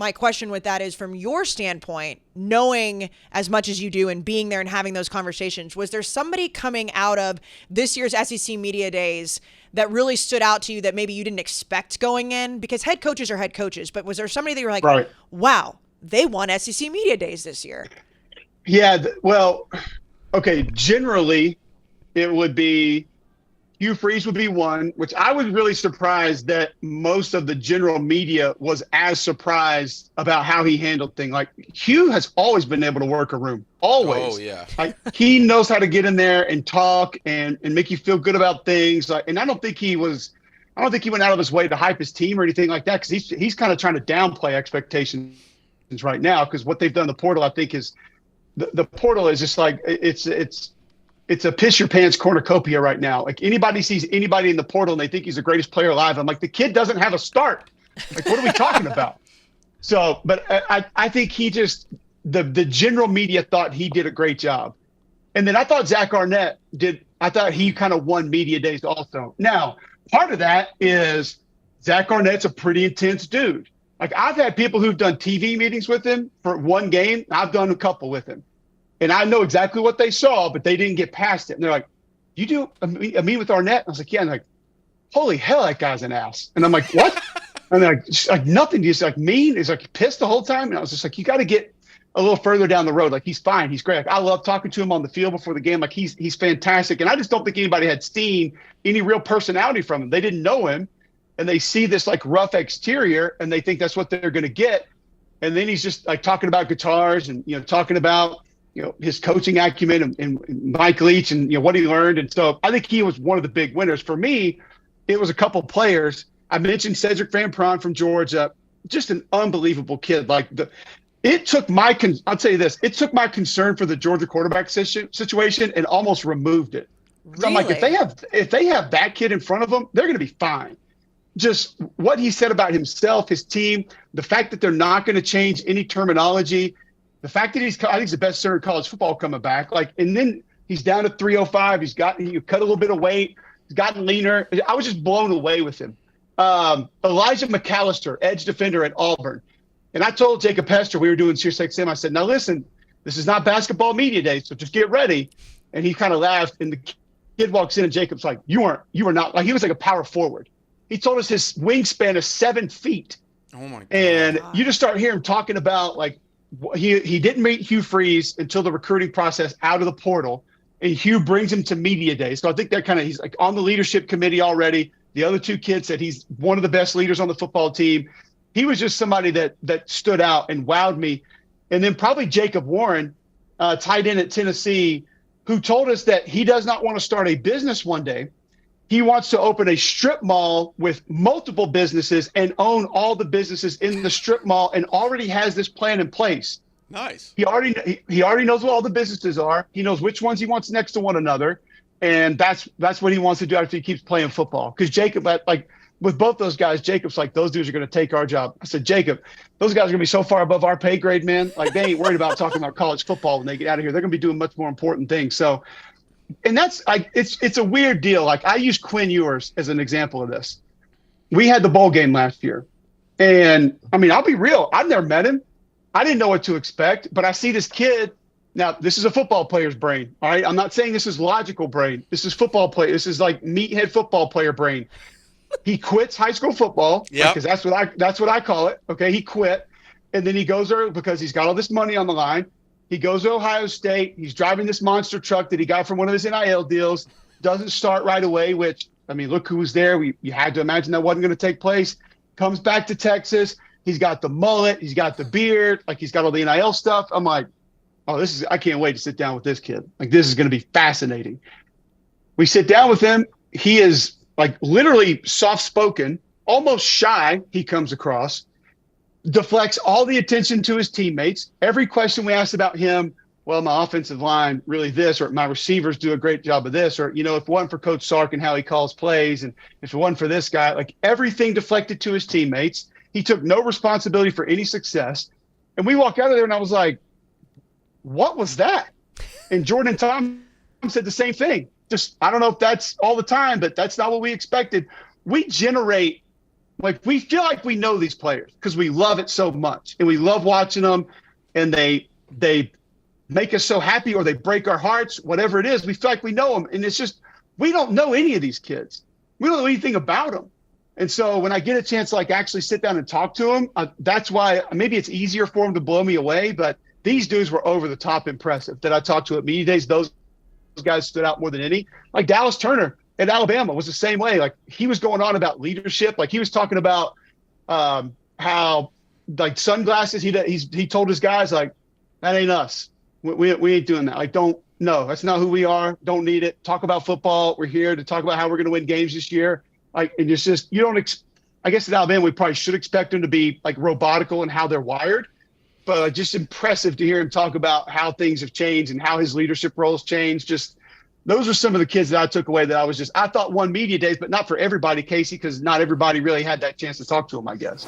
my question with that is, from your standpoint, knowing as much as you do and being there and having those conversations, was there somebody coming out of this year's SEC Media Days that really stood out to you that maybe you didn't expect going in? Because head coaches are head coaches, but was there somebody that you were like, Right. wow, they won SEC Media Days this year? Yeah. Well, okay. Generally, it would be Hugh Freeze would be one, which I was really surprised that most of the general media was as surprised about how he handled things. Like, Hugh has always been able to work a room, always. Oh, yeah. Like, he knows how to get in there and talk and make you feel good about things. Like, and I don't think he went out of his way to hype his team or anything like that, because he's kind of trying to downplay expectations right now, because what they've done in the portal, I think, is the portal is just like it's a piss your pants cornucopia right now. Like, anybody sees anybody in the portal and they think he's the greatest player alive. I'm like, the kid doesn't have a start. Like, what are we talking about? So, but I think he just, the general media thought he did a great job. And then I thought Zach Arnett I thought he kind of won media days also. Now, part of that is Zach Arnett's a pretty intense dude. Like, I've had people who've done TV meetings with him for one game. I've done a couple with him. And I know exactly what they saw, but they didn't get past it. And they're like, you do a meet with Arnett? I was like, yeah. And they're like, holy hell, that guy's an ass. And I'm like, what? And they're like, just like nothing. He's like mean. He's like pissed the whole time. And I was just like, you got to get a little further down the road. Like, he's fine. He's great. Like, I love talking to him on the field before the game. Like, he's fantastic. And I just don't think anybody had seen any real personality from him. They didn't know him. And they see this like rough exterior and they think that's what they're going to get. And then he's just like talking about guitars and, talking about, his coaching acumen and Mike Leach and, what he learned. And so I think he was one of the big winners. For me, it was a couple players. I mentioned Cedric Van Pran from Georgia, just an unbelievable kid. Like, it took I'll tell you this, it took my concern for the Georgia quarterback situation and almost removed it. Really? I'm like, if they have that kid in front of them, they're going to be fine. Just what he said about himself, his team, the fact that they're not going to change any terminology, the fact that I think he's the best center in college football coming back. Like, and then he's down to 305. He cut a little bit of weight. He's gotten leaner. I was just blown away with him. Elijah McAllister, edge defender at Auburn. And I told Jacob Hester, we were doing SiriusXM, I said, now listen, this is not basketball media day, so just get ready. And he kind of laughed, and the kid walks in, and Jacob's like, you were not, like, he was like a power forward. He told us his wingspan is 7 feet. Oh my God. And you just start hearing him talking about, like, he didn't meet Hugh Freeze until the recruiting process out of the portal, and Hugh brings him to media day. So I think he's like on the leadership committee already. The other two kids said he's one of the best leaders on the football team. He was just somebody that stood out and wowed me. And then probably Jacob Warren, tight end at Tennessee, who told us that he does not want to start a business one day. He wants to open a strip mall with multiple businesses and own all the businesses in the strip mall, and already has this plan in place. Nice. He already knows what all the businesses are. He knows which ones he wants next to one another. And that's what he wants to do after he keeps playing football. Because Jacob, like with both those guys, Jacob's like, those dudes are going to take our job. I said, Jacob, those guys are going to be so far above our pay grade, man. Like, they ain't worried about talking about college football when they get out of here. They're going to be doing much more important things. So, and that's like, it's a weird deal. Like, I use Quinn Ewers as an example of this. We had the bowl game last year. And I mean, I'll be real. I've never met him. I didn't know what to expect, but I see this kid. Now, this is a football player's brain. All right. I'm not saying this is logical brain. This is football play. This is like meathead football player brain. He quits high school football. Yeah. Because that's what I call it. Okay. He quit. And then he goes there because he's got all this money on the line. He goes to Ohio State. He's driving this monster truck that he got from one of his NIL deals. Doesn't start right away, which, I mean, look who was there. You had to imagine that wasn't going to take place. Comes back to Texas. He's got the mullet. He's got the beard. Like, he's got all the NIL stuff. I'm like, oh, I can't wait to sit down with this kid. Like, this is going to be fascinating. We sit down with him. He is like literally soft-spoken, almost shy. He comes across, deflects all the attention to his teammates. Every question we asked about him, well, my offensive line really this, or my receivers do a great job of this, or, if it wasn't for Coach Sark and how he calls plays, and if it wasn't for this guy, like, everything deflected to his teammates. He took no responsibility for any success. And we walk out of there, and I was like, what was that? And Jordan Tom said the same thing. Just, I don't know if that's all the time, but that's not what we expected. We generate Like, we feel like we know these players because we love it so much and we love watching them, and they make us so happy, or they break our hearts, whatever it is. We feel like we know them. And it's just, we don't know any of these kids. We don't know anything about them. And so when I get a chance to like actually sit down and talk to them, that's why maybe it's easier for them to blow me away. But these dudes were over the top impressive that I talked to at media days. Those guys stood out more than any. Like Dallas Turner at Alabama was the same way. Like, he was going on about leadership. Like, he was talking about how like sunglasses. He told his guys, like, that ain't us. We ain't doing that. Like, no, that's not who we are. Don't need it. Talk about football. We're here to talk about how we're going to win games this year. Like, and it's just, you don't, I guess at Alabama, we probably should expect them to be like robotical and how they're wired, but just impressive to hear him talk about how things have changed and how his leadership roles changed. Just, those are some of the kids that I took away that I thought won media days, but not for everybody, Casey, because not everybody really had that chance to talk to him, I guess.